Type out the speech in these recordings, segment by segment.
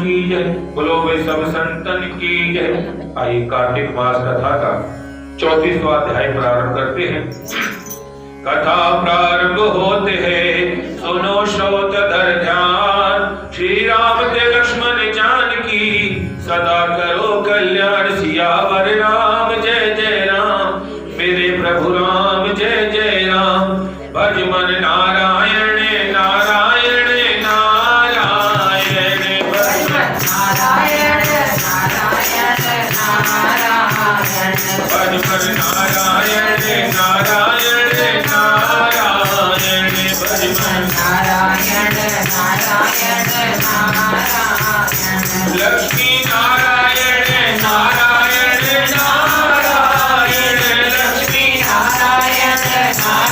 की जय, बोलो वे सब संतन की जय। आइए कार्तिक मास कथा का 34वां अध्याय प्रारंभ करते हैं। कथा प्रारंभ होते हैं, सुनो श्रोतधर ध्यान। श्री राम ते लक्ष्मण जानकी, सदा करो कल्याण। सियावर राम जय जय राम, मेरे प्रभु राम जय जय राम। भज मन नारायण नारायण नारायण, भज मन नारायण नारायण नारायण, भज मन नारायण नारायण नारायण, भज मन नारायण नारायण नारायण। लक्ष्मी नारायण नारायण नारायण, लक्ष्मी नारायण नारायण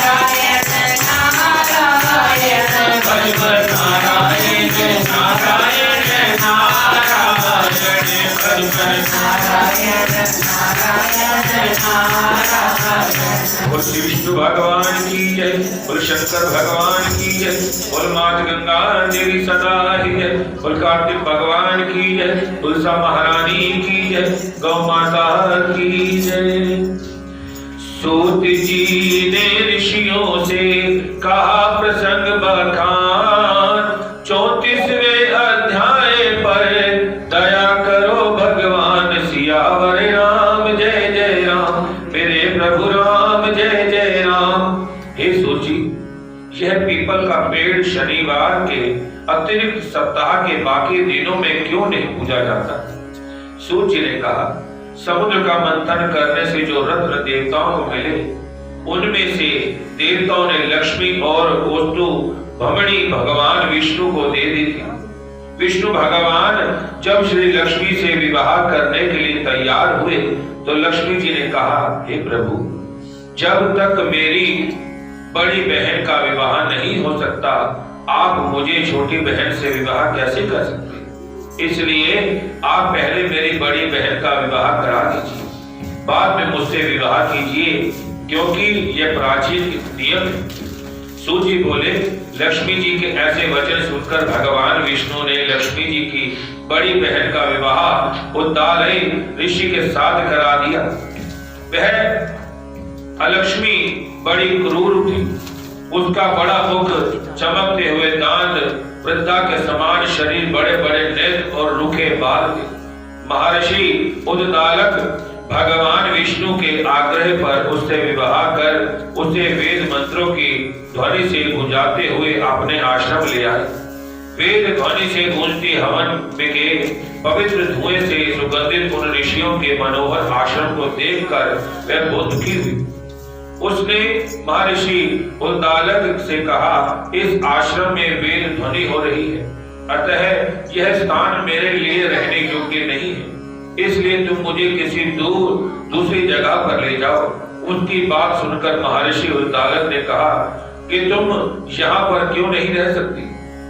नारायण, भज मन नारायण नारायण नारायण, भज मन नारायण नारायण नारायण। बोल श्री विष्णु भगवान की जय, बोल शंकर भगवान की जय, बोल मात गंगा देवी सदा ही जय, बोल कार्तिक भगवान की जय, तुलसा महारानी की जय, गौ माता की जय। सूत जी ने ऋषियों से कहा प्रसंग बखान, 34वें अध्याय पर दया करो भगवान। सियावर राम जय जय राम, मेरे प्रभु राम जय जय राम। हे सूची, यह पीपल का पेड़ शनिवार के अतिरिक्त सप्ताह के बाकी दिनों में क्यों नहीं पूजा जाता? सूर्य ने कहा, समुद्र का मंथन करने से जो रत्न देवताओं को मिले, उनमें से देवताओं ने लक्ष्मी और वस्तु भमणी भगवान विष्णु को दे दी थी। विष्णु भगवान जब श्री लक्ष्मी से विवाह करने के लिए तैयार हुए तो लक्ष्मी जी ने कहा, हे प्रभु, जब तक मेरी बड़ी बहन का विवाह नहीं हो सकता, आप मुझे छोटी बहन से विवाह कैसे कर सकते? इसलिए आप पहले मेरी बड़ी बहन का विवाह करा दीजिए, बाद में मुझसे विवाह कीजिए, क्योंकि यह प्राचीन नियम है। सूजी बोले, लक्ष्मी जी के ऐसे वचन सुनकर भगवान विष्णु ने लक्ष्मी जी की बड़ी बहन का विवाह उद्दालय ऋषि के साथ करा दिया। वह अलक्ष्मी बड़ी क्रूर थी, उसका बड़ा मुख, चमकते हुए दांत, वृद्धा के समान शरीर, बड़े बड़े नेत्र और रूखे बाल थे। महर्षि उद्दालक भगवान विष्णु के आग्रह पर उससे विवाह कर उसे वेद मंत्रों की ध्वनि से गूंजाते हुए अपने आश्रम ले आए। वेद ध्वनि से गूंजती हवन के पवित्र धुएं से सुगंधित उन ऋषियों के मनोहर आश्रम को देखकर वह बहुत दुखी हुई। उसने महर्षि उद्दालक से कहा, इस आश्रम में वेद ध्वनि हो रही है, अतः यह स्थान मेरे लिए रहने योग्य नहीं है, इसलिए तुम मुझे किसी दूसरी जगह पर ले जाओ। उनकी बात सुनकर महर्षि उद्दालक ने कहा कि तुम यहाँ पर क्यों नहीं रह सकती,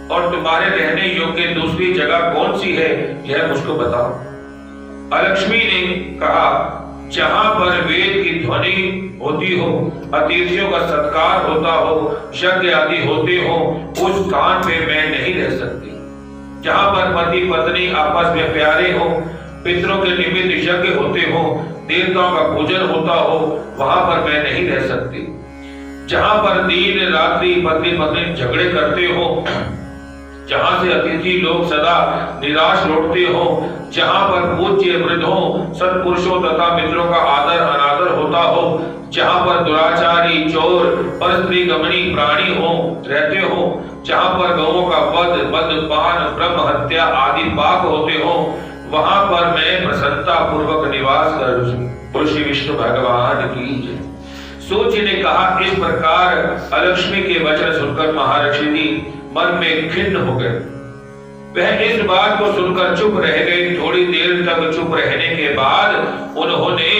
और तुम्हारे रहने योग्य दूसरी जगह कौन सी है, यह मुझको बताओ। अलक्ष्मी ने कहा, जहाँ पर वेद की ध्वनि होती हो, अतिथियों का सत्कार होता हो, यज्ञ आदि होते हो, उस स्थान पे मैं नहीं रह सकती। जहाँ पर पति पत्नी आपस में प्यारे हो, पितरों के निमित्त यज्ञ होते हो, देवताओं का पूजन होता हो, वहां पर मैं नहीं रह सकती। जहाँ पर दिन रात्रि पत्नी पत्नी झगड़े करते हो, जहाँ से अतिथि लोग सदा निराश लौटते हो, जहाँ पर पूज्य वृद्धों, सत्पुरुषों तथा मित्रों का आदर अनादर होता हो, जहाँ पर दुराचारी, चोर, परस्त्री गमनी प्राणी हो रहते हो, जहाँ पर गौओं का वध, मद्यपान, ब्रह्म हत्या आदि पाप होते हो, वहां पर मैं प्रसन्नता पूर्वक निवास करूं। श्री विष्णु भगवान की जय। सूर्य ने कहा, इस प्रकार अलक्ष्मी के वचन सुनकर महर्षि जी मन में खिन्न हो गए। वह इस बात को सुनकर चुप रह गए। थोड़ी देर तक चुप रहने के बाद उन्होंने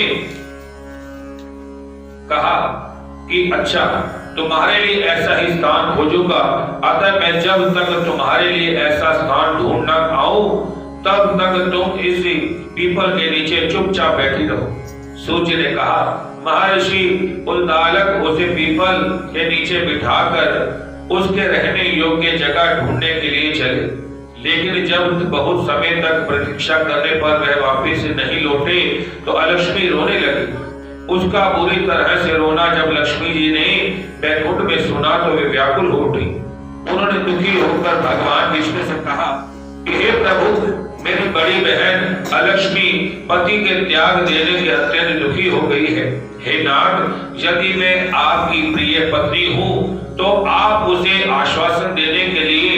कहा कि अच्छा, तुम्हारे लिए ऐसा ही स्थान खोजूंगा, अतः मैं जब तक तुम्हारे लिए ऐसा स्थान ढूंढ न आऊं तब तक तुम इस पीपल के नीचे चुपचाप बैठी रहो। सूर्य ने कहा, महर्षि उद्दालक उसे पीपल के नीचे बिठाकर उसके रहने योग्य जगह ढूंढने के लिए चले, लेकिन जब बहुत समय तक प्रतीक्षा करने पर वह वापस नहीं लौटे तो लक्ष्मी रोने लगी। उसका बुरी तरह से रोना जब लक्ष्मी जी ने बैकुंठ में सुना तो वे व्याकुल हो उठी। उन्होंने दुखी होकर भगवान विष्णु से कहा कि हे प्रभु, मेरी बड़ी बहन अलक्ष्मी पति के त्याग देने के अत्यंत दुखी हो गई है। हे नाथ, यदि मैं आपकी प्रिय पत्नी हूँ तो आप उसे आश्वासन देने के लिए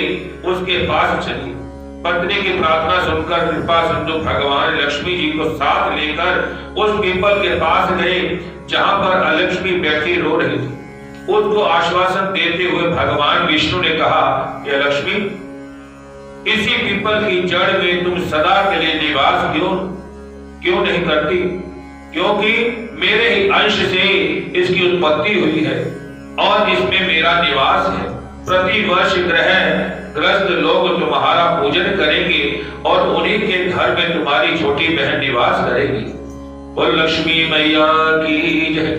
उसके पास चलिए। पत्नी की प्रार्थना सुनकर कृपा सिंधु भगवान लक्ष्मी जी को साथ लेकर उस पीपल के पास गए जहां पर अलक्ष्मी बैठी रो रही थी। उसको आश्वासन देते हुए भगवान विष्णु ने कहा कि लक्ष्मी, इसी पीपल की जड़ में तुम सदा के लिए निवास क्यों नहीं करती? क्योंकि मेरे ही अंश से इसकी उत्पत्ति हुई है और इसमें मेरा निवास है। प्रति वर्ष ग्रस्त लोग तुम्हारा पूजन करेंगे और उन्हीं के घर में तुम्हारी छोटी बहन निवास करेगी। और लक्ष्मी मैया की जय।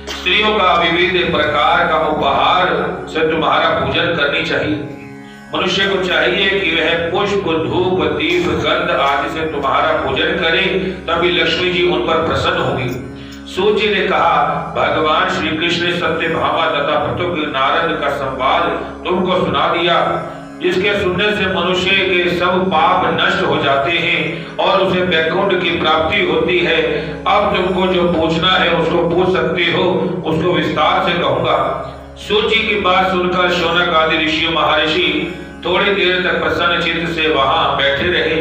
स्त्रियों का विविध प्रकार का उपहार से तुम्हारा पूजन करनी चाहिए। मनुष्य को चाहिए कि वह पुष्प, धूप, दीप, गंध आदि से तुम्हारा पूजन करे, तभी लक्ष्मी जी उन पर प्रसन्न होगी। सूत जी ने कहा, भगवान श्री कृष्ण ने सत्यभामा तथा भृतु नारद का संवाद तुमको सुना दिया, जिसके सुनने से मनुष्य के सब पाप नष्ट हो जाते हैं और उसे वैकुंठ की प्राप्ति होती है। अब तुमको जो पूछना है उसको पूछ सकते हो, उसको विस्तार से कहूंगा। सूत जी की बात सुनकर शौनक आदि ऋषि महर्षि थोड़ी देर तक प्रसन्न चित्त से वहां बैठे रहे।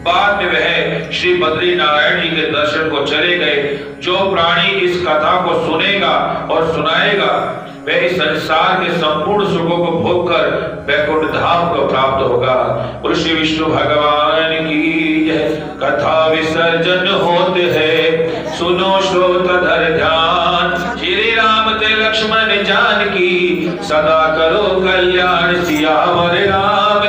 बाद में वह श्री बद्री नारायण जी के दर्शन को चले गए। जो प्राणी इस कथा को सुनेगा और सुनाएगा वह इस संसार के संपूर्ण सुखों को भोग कर वैकुंठ धाम को प्राप्त होगा। श्री विष्णु भगवान की जय। कथा विसर्जन होते है, सुनो श्रोतधर ध्यान। श्री राम ते लक्ष्मण जानकी, सदा करो कल्याण। सियावर राम